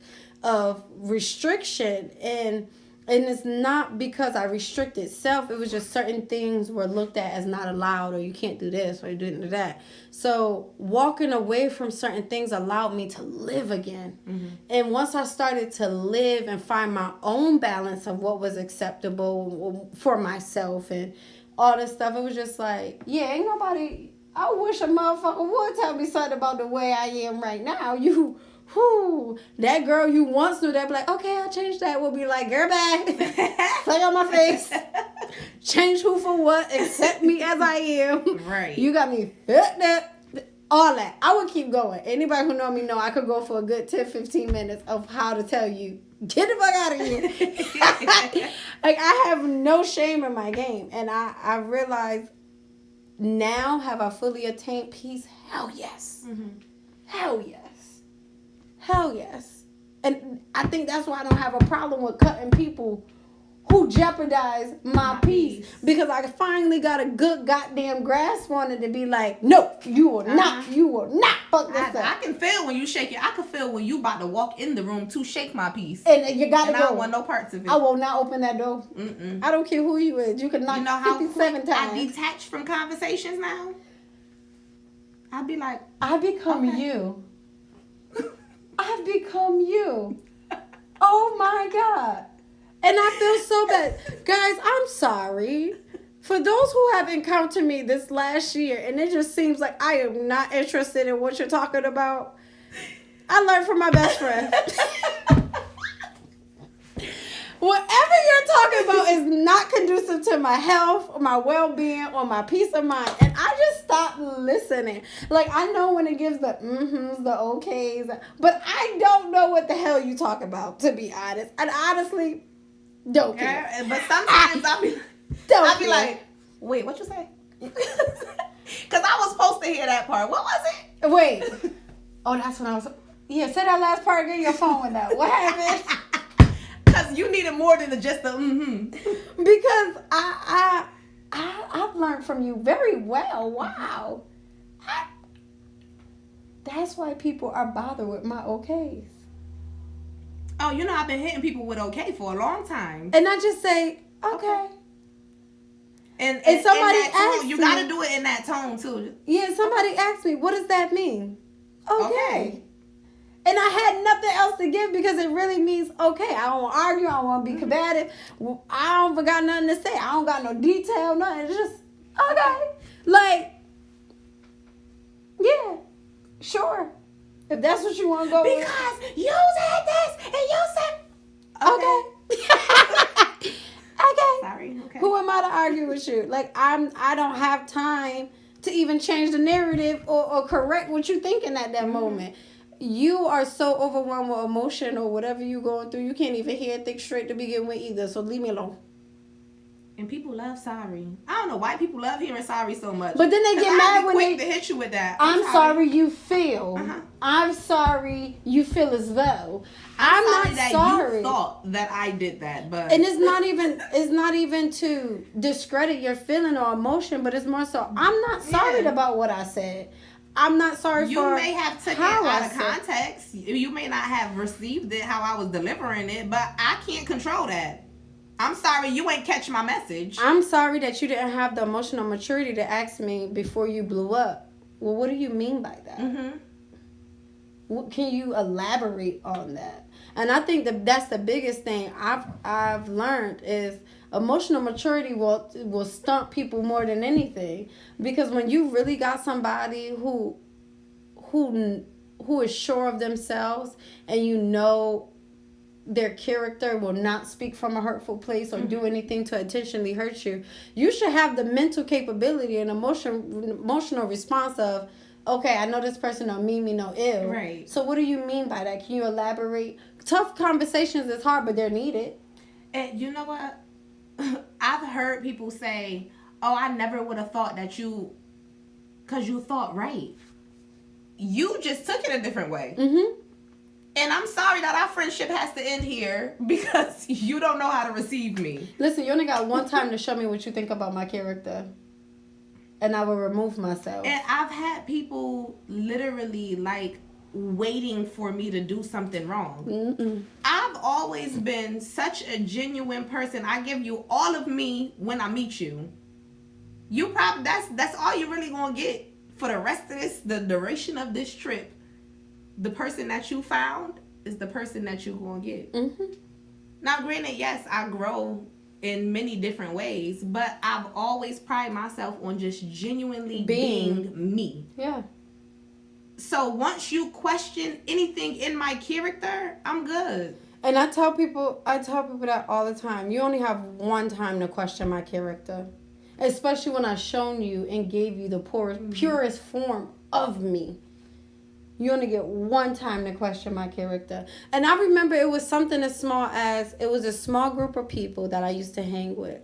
[SPEAKER 2] of restriction. And And it's not because I restricted self. It was just certain things were looked at as not allowed, or you can't do this, or you didn't do that. So walking away from certain things allowed me to live again. Mm-hmm. And once I started to live and find my own balance of what was acceptable for myself and all this stuff, it was just like, yeah, ain't nobody... I wish a motherfucker would tell me something about the way I am right now. That girl you once knew, that be like, okay, I'll change that. Will be like, girl, bye. Play on my face. Change who for what? Accept me as I am.
[SPEAKER 3] Right.
[SPEAKER 2] You got me hooked up. All that. I would keep going. Anybody who know me know I could go for a good 10, 15 minutes of how to tell you, get the fuck out of here. Like, I have no shame in my game. And I realize now, have I fully attained peace? Hell yes. Mm-hmm. Hell yes. Hell yes. And I think that's why I don't have a problem with cutting people who jeopardize my peace. Because I finally got a good goddamn grasp on it to be like, no, you will not fuck this up.
[SPEAKER 3] I can feel when you shake it. I can feel when you about to walk in the room to shake my peace.
[SPEAKER 2] And you gotta go.
[SPEAKER 3] I don't want no parts of it.
[SPEAKER 2] I will not open that door. Mm-mm. I don't care who you is. You can knock 57 times.
[SPEAKER 3] I detach from conversations now. I'd be like,
[SPEAKER 2] I become you. I've become you. Oh my God. And I feel so bad. Guys, I'm sorry. For those who have encountered me this last year, and it just seems like I am not interested in what you're talking about, I learned from my best friend. Whatever you're talking about is not conducive to my health, or my well-being, or my peace of mind. And I just stopped listening. Like, I know when it gives the mm-hms, the okays, but I don't know what the hell you talk about, to be honest. And honestly, don't care.
[SPEAKER 3] Yeah, but sometimes I'll be like, wait, what you say? Because I was supposed to hear that part. What was it?
[SPEAKER 2] Wait. Oh, that's when I was... Yeah, say that last part again. Your phone went out. What happened?
[SPEAKER 3] Because you needed more than just the mm-hmm.
[SPEAKER 2] Because I've learned from you very well. Wow. That's why people are bothered with my okays.
[SPEAKER 3] Oh, you know, I've been hitting people with okay for a long time.
[SPEAKER 2] And I just say, okay.
[SPEAKER 3] And
[SPEAKER 2] somebody asked me.
[SPEAKER 3] You got to do it in that tone, too.
[SPEAKER 2] Yeah, somebody asked me, what does that mean? Okay. And I had nothing else to give because it really means okay. I don't want to argue. I don't want to be combative. I don't got nothing to say. I don't got no detail, nothing. It's just, okay. Like, yeah, sure. If that's what you want to go with.
[SPEAKER 3] Because you said this and you said...
[SPEAKER 2] Okay. Okay.
[SPEAKER 3] Sorry. Okay.
[SPEAKER 2] Who am I to argue with you? Like, I don't have time to even change the narrative or correct what you're thinking at that moment. You are so overwhelmed with emotion or whatever you're going through, you can't even hear and think straight to begin with either. So leave me alone.
[SPEAKER 3] And people love sorry. I don't know why people love hearing sorry so much.
[SPEAKER 2] But then they get mad when
[SPEAKER 3] they hit you with that.
[SPEAKER 2] I'm sorry you feel. I'm sorry you feel as though. I'm not sorry.
[SPEAKER 3] You thought that I did that, but
[SPEAKER 2] and it's not even to discredit your feeling or emotion, but it's more so I'm not sorry about what I said. I'm not sorry
[SPEAKER 3] you
[SPEAKER 2] for
[SPEAKER 3] may have taken it out of context. You may not have received it how I was delivering it, but I can't control that. I'm sorry you ain't catch my message.
[SPEAKER 2] I'm sorry that you didn't have the emotional maturity to ask me before you blew up. Well, what do you mean by that? What can you elaborate on that? And I think that's the biggest thing I've learned is emotional maturity will stump people more than anything, because when you really got somebody who is sure of themselves and you know their character will not speak from a hurtful place or do anything to intentionally hurt you, you should have the mental capability and emotional response of, okay, I know this person don't mean me no ill.
[SPEAKER 3] Right.
[SPEAKER 2] So what do you mean by that? Can you elaborate? Tough conversations is hard, but they're needed.
[SPEAKER 3] And you know what? I've heard people say, oh, I never would have thought that because you thought right. You just took it a different way. And I'm sorry that our friendship has to end here because you don't know how to receive me.
[SPEAKER 2] Listen, you only got one time to show me what you think about my character. And I will remove myself.
[SPEAKER 3] And I've had people literally like waiting for me to do something wrong. I've always been such a genuine person. I give you all of me when I meet you. You probably that's all you're really gonna get for the rest of the duration of this trip. The person that you found is the person that you're gonna get.
[SPEAKER 2] Mm-hmm.
[SPEAKER 3] Now, granted, yes, I grow in many different ways, but I've always prided myself on just genuinely being me.
[SPEAKER 2] Yeah.
[SPEAKER 3] So once you question anything in my character, I'm good.
[SPEAKER 2] And I tell people that all the time. You only have one time to question my character. Especially when I've shown you and gave you the purest form of me. You only get one time to question my character. And I remember it was something as small as, it was a small group of people that I used to hang with.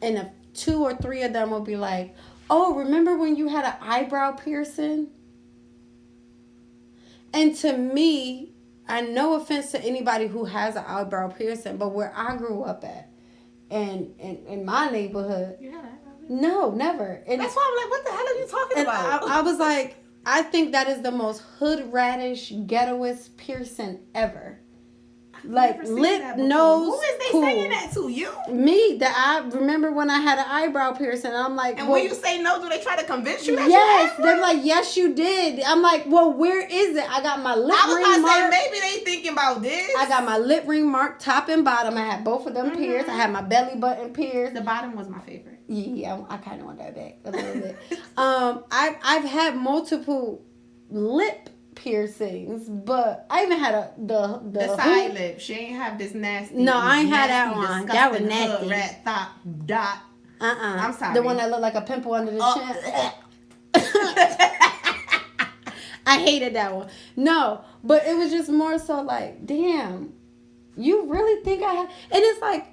[SPEAKER 2] And 2 or 3 of them would be like, oh, remember when you had an eyebrow piercing? And to me, and no offense to anybody who has an eyebrow piercing, but where I grew up at, and in my neighborhood, no, never. And
[SPEAKER 3] that's why I'm like, what the hell are you talking about?
[SPEAKER 2] I was like, I think that is the most hood radish ghettoest piercing ever. Like lip, nose.
[SPEAKER 3] Who is they
[SPEAKER 2] cool.
[SPEAKER 3] saying that to? You?
[SPEAKER 2] Me. That I remember when I had an eyebrow piercing. And I'm like,
[SPEAKER 3] and when you say no, do they try to convince you that
[SPEAKER 2] yes,
[SPEAKER 3] you
[SPEAKER 2] they're like, yes, you did. I'm like, well, where is it? I got my lip ring
[SPEAKER 3] mark.
[SPEAKER 2] mark.
[SPEAKER 3] Maybe they thinking about this.
[SPEAKER 2] I got my lip ring mark, top and bottom. I had both of them pierced. I had my belly button pierced.
[SPEAKER 3] The bottom was my favorite.
[SPEAKER 2] Yeah, I kind of want that back a little bit. I've had multiple lip piercings, but I even had the
[SPEAKER 3] side lip. She ain't have this nasty.
[SPEAKER 2] No, I ain't had that one. That was nasty.
[SPEAKER 3] Rat thought dot. I'm sorry.
[SPEAKER 2] The one that looked like a pimple under the chin. I hated that one. No, but it was just more so like, damn, you really think I have? And it's like,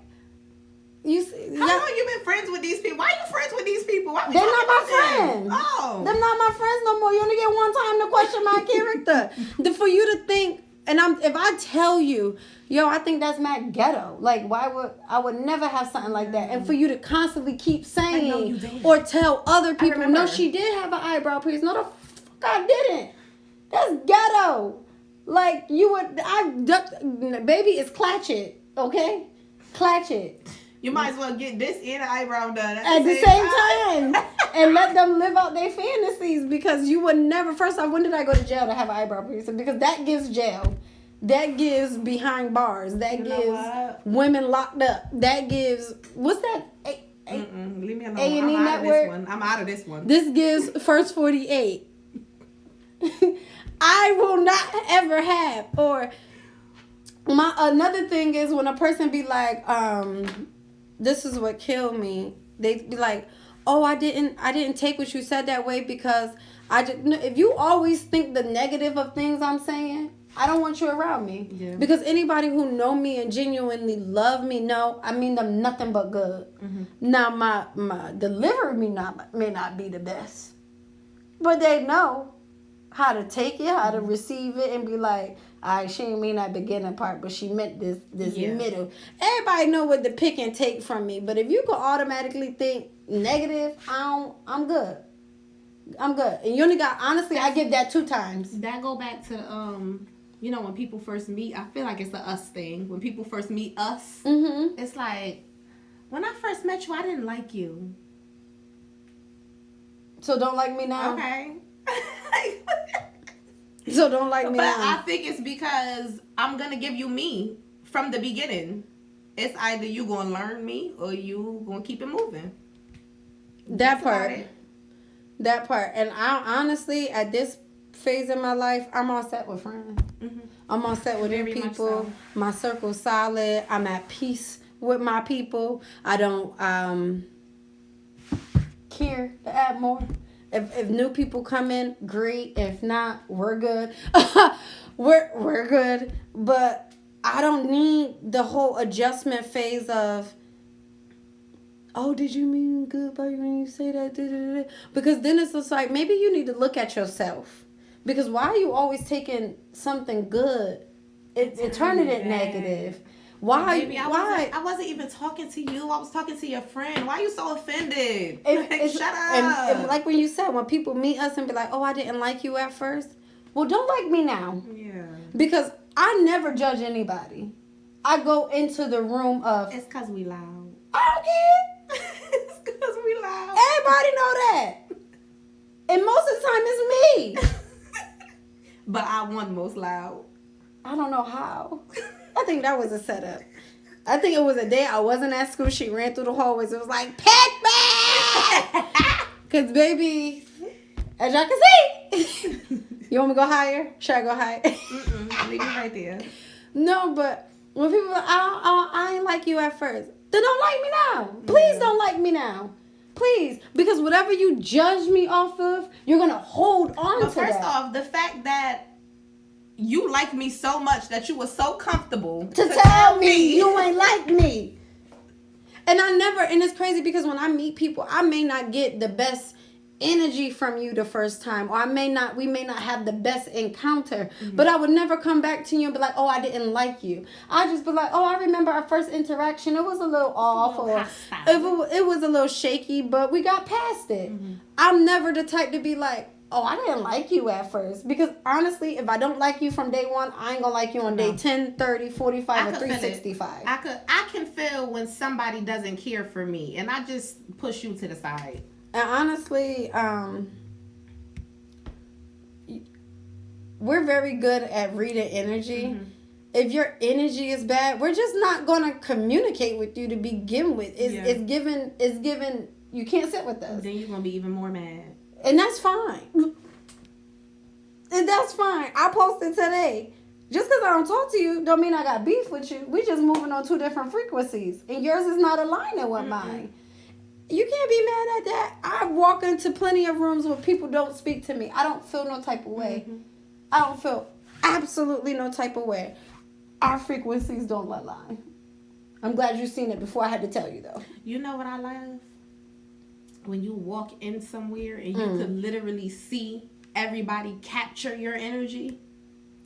[SPEAKER 3] how long you been friends with these people? Why are you friends with these people? Why
[SPEAKER 2] they're not my friends.
[SPEAKER 3] Oh,
[SPEAKER 2] they're not my friends no more. You only get one time to question my character. For you to think, and if I tell you, yo, I think that's mad ghetto. Like, I would never have something like that. And for you to constantly keep saying or tell other people, no, she did have an eyebrow piercing. No, the fuck I didn't. That's ghetto. Like baby, it's clutch it, okay? Clutch it.
[SPEAKER 3] You might as well get this and an eyebrow done
[SPEAKER 2] at the same time. And let them live out their fantasies, because you would never, first off, when did I go to jail to have an eyebrow piercing? Because that gives jail. That gives behind bars. That gives women locked up. That gives, what's that?
[SPEAKER 3] Leave me alone.
[SPEAKER 2] A&E Network.
[SPEAKER 3] I'm out of this one.
[SPEAKER 2] This gives First 48. I will not ever have. Or another thing is when a person be like, this is what killed me. They be like, oh, I didn't take what you said that way because I just. If you always think the negative of things I'm saying, I don't want you around me. Yeah. Because anybody who know me and genuinely love me know I mean them nothing but good. Mm-hmm. Now my delivery may not be the best, but they know how to take it, how to receive it, and be like, all right, she didn't mean that beginning part, but she meant this middle. Everybody know what to pick and take from me, but if you could automatically think negative, I'm good. I'm good. And you only got, honestly, I give that 2 times.
[SPEAKER 3] That go back to, when people first meet, I feel like it's a us thing. When people first meet us, It's like, when I first met you, I didn't like you.
[SPEAKER 2] So don't like me now?
[SPEAKER 3] Okay.
[SPEAKER 2] So don't like me now.
[SPEAKER 3] But I think it's because I'm going to give you me from the beginning. It's either you going to learn me or you going to keep it moving.
[SPEAKER 2] That part. And I honestly, at this phase in my life, I'm all set with friends. Mm-hmm. I'm all set with new people. So. My circle's solid. I'm at peace with my people. I don't care to add more. If new people come in, great. If not, we're good. we're good. But I don't need the whole adjustment phase of, oh, did you mean good by when you say that? Because then it's just like, maybe you need to look at yourself. Because why are you always taking something good and turning it negative? Why?
[SPEAKER 3] Baby,
[SPEAKER 2] why?
[SPEAKER 3] I wasn't even talking to you. I was talking to your friend. Why are you so offended? Shut up.
[SPEAKER 2] And like when you said, when people meet us and be like, oh, I didn't like you at first. Well, don't like me now.
[SPEAKER 3] Yeah.
[SPEAKER 2] Because I never judge anybody. I go into the room of,
[SPEAKER 3] It's because we loud.
[SPEAKER 2] I don't care.
[SPEAKER 3] It's because we loud.
[SPEAKER 2] Everybody know that. And most of the time it's me.
[SPEAKER 3] But I won most loud.
[SPEAKER 2] I don't know how. I think that was a setup. I think it was a day I wasn't at school. She ran through the hallways. It was like, Peppa! Because, baby, as y'all can see. You want me to go higher? Should I go higher?
[SPEAKER 3] Leave it right there.
[SPEAKER 2] No, but when people are, I ain't like you at first. Then don't like me now. Please don't like me now. Please. Because whatever you judge me off of, you're going to hold on
[SPEAKER 3] But
[SPEAKER 2] to that.
[SPEAKER 3] first off, the fact that you like me so much that you were so comfortable
[SPEAKER 2] to tell me you ain't like me. And and it's crazy because when I meet people, I may not get the best energy from you the first time, or we may not have the best encounter, but I would never come back to you and be like, oh, I didn't like you. I just be like, oh, I remember our first interaction. It was a little off, or it was a little shaky, but we got past it. I'm never the type to be like, oh, I didn't like you at first. Because honestly, if I don't like you from day one, I ain't gonna like you on day 10, 30, 45, or 365.
[SPEAKER 3] I can feel when somebody doesn't care for me, and I just push you to the side.
[SPEAKER 2] And honestly, we're very good at reading energy. If your energy is bad, we're just not gonna communicate with you to begin with. It's given. You can't sit with us.
[SPEAKER 3] Then you're gonna be even more mad.
[SPEAKER 2] And that's fine. And that's fine. I posted today. Just because I don't talk to you don't mean I got beef with you. We just moving on two different frequencies. And yours is not aligning with mine. You can't be mad at that. I walk into plenty of rooms where people don't speak to me. I don't feel no type of way. I don't feel absolutely no type of way. Our frequencies don't align. I'm glad you've seen it before I had to tell you, though.
[SPEAKER 3] You know what I love? When you walk in somewhere and you could literally see everybody capture your energy.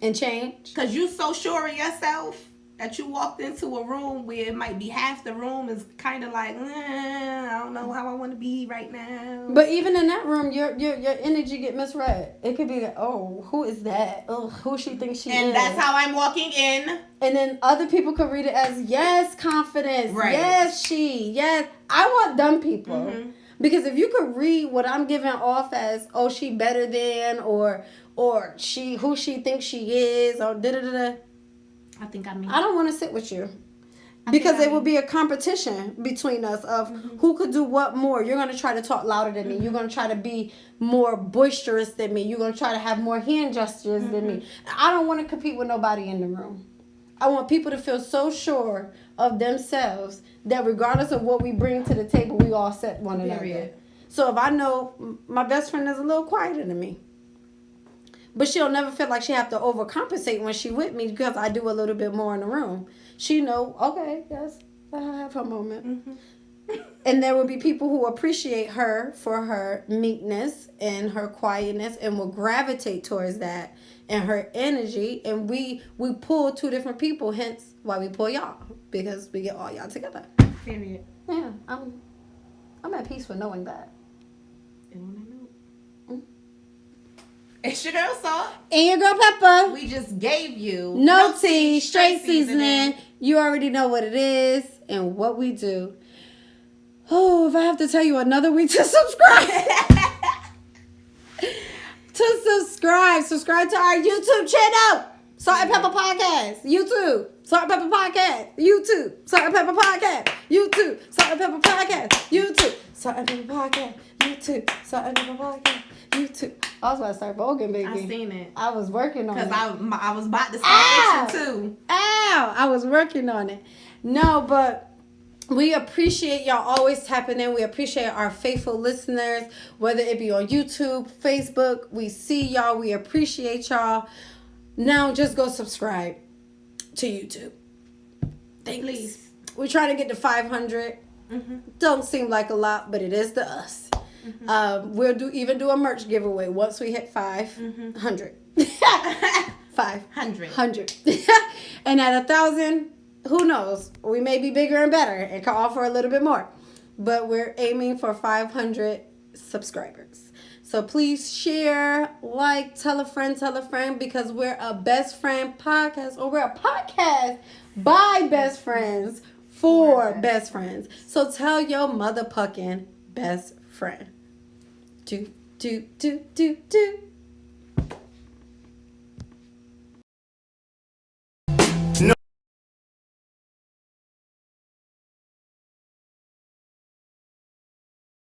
[SPEAKER 2] And change.
[SPEAKER 3] Because you're so sure of yourself that you walked into a room where it might be half the room is kind of like, I don't know how I want to be right now.
[SPEAKER 2] But even in that room, your energy get misread. It could be that, oh, who is that? Oh, who she thinks she is.
[SPEAKER 3] And that's how I'm walking in.
[SPEAKER 2] And then other people could read it as, yes, confidence. Right. Yes, yes. I want dumb people. Because if you could read what I'm giving off as, oh, she better than, or she who she thinks she is, or da-da-da-da.
[SPEAKER 3] I think I
[SPEAKER 2] don't want to sit with you. Because it will be a competition between us of who could do what more. You're going to try to talk louder than me. You're going to try to be more boisterous than me. You're going to try to have more hand gestures than me. I don't want to compete with nobody in the room. I want people to feel so sure of themselves that regardless of what we bring to the table, we all set one another. So if I know my best friend is a little quieter than me, but she'll never feel like she have to overcompensate when she with me because I do a little bit more in the room. She know, okay, yes, I have her moment. And there will be people who appreciate her for her meekness and her quietness and will gravitate towards that and her energy. And we pull two different people, hence why we pull y'all, because we get all y'all together.
[SPEAKER 3] Period.
[SPEAKER 2] Yeah, I'm at peace with knowing that.
[SPEAKER 3] It's your girl Salt.
[SPEAKER 2] And your girl Peppa.
[SPEAKER 3] We just gave you
[SPEAKER 2] no tea, straight seasoning. You already know what it is and what we do. Oh, if I have to tell you another week to subscribe. Subscribe to our YouTube channel. Salt and Peppa Podcast. YouTube. Salt and Peppa Podcast. YouTube. Salt and Peppa Podcast. YouTube. Salt and Peppa Podcast. YouTube. Salt and Peppa Podcast. YouTube. Salt and Peppa Podcast. YouTube. I was about to start voguing, baby.
[SPEAKER 3] I seen it.
[SPEAKER 2] I was working on it.
[SPEAKER 3] Because I was about to start itching too.
[SPEAKER 2] Ow! I was working on it. No, but we appreciate y'all always tapping in. We appreciate our faithful listeners, whether it be on YouTube, Facebook. We see y'all. We appreciate y'all. Now just go subscribe to YouTube. Thanks.
[SPEAKER 3] Please.
[SPEAKER 2] We're trying to get to 500. Don't seem like a lot, but it is to us. We'll even do a merch giveaway once we hit 500. 500. And at 1,000, who knows? We may be bigger and better and can offer a little bit more. But we're aiming for 500 subscribers. So please share, like, tell a friend, because we're a best friend podcast, or we're a podcast by best friends for best friends. So tell your motherfucking best friend. Do.